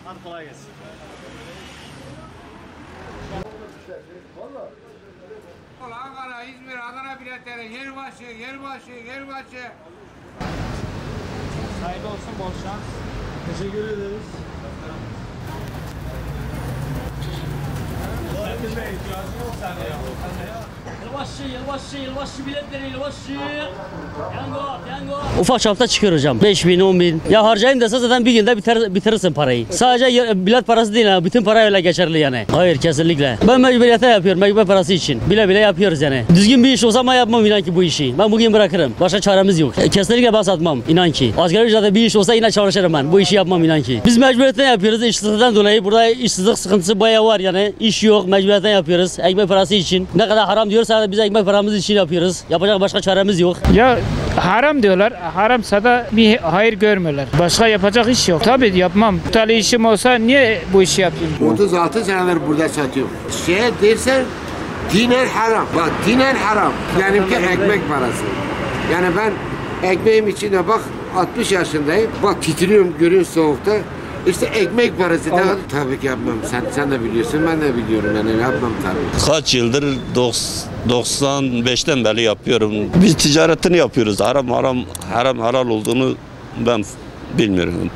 Hadi kolay gelsin. Ankara, İzmir, Adana biletleri, Yerbaşı. Hayırlı olsun, bol şans. Teşekkür ederiz. Yılbaşı biletleri Ufak çapta çıkıyor hocam. 5.000, 10.000. Ya harcayayım dese zaten bir günde bitirirsin parayı. Sadece bilet parası değil ha. Bütün para öyle geçerli yani. Hayır kesinlikle. Ben mecburiyete yapıyorum. Mecbur parası için. Bile bile yapıyoruz yani. Düzgün bir iş olsa ama yapmam inan ki bu işi. Ben bugün bırakırım. Başka çaremiz yok. Kesinlikle ben satmam inan ki. Asgari ücretle bir iş olsa yine çalışırım ben. Bu işi yapmam inan ki. Biz mecburiyetten yapıyoruz. İşsizlikten dolayı burada işsizlik sıkıntısı bayağı var yani. İş yok. Mecburiyetten yapıyoruz. Ekmek parası için. Ne kadar haram diyorsa da biz ekmek paramız için yapıyoruz. Yapacak başka çaremiz yok. Ya haram diyorlar. Haramsa da bir hayır görmüyorlar. Başka yapacak iş yok. Tabii yapmam. Tutarlı işim olsa niye bu işi yapayım? 36 senedir burada satıyorum. Dersen dinen haram. Bak dinen haram. Benimki ekmek parası. Yani ben ekmeğim içinde bak 60 yaşındayım. Bak titriyorum görüyorsun soğukta. İşte ekmek parası da tabii ki yapmam. Sen de biliyorsun, ben de biliyorum yani yapmam tabii. Kaç yıldır 95'ten beri yapıyorum. Biz ticaretini yapıyoruz. Haram halal olduğunu ben bilmiyorum.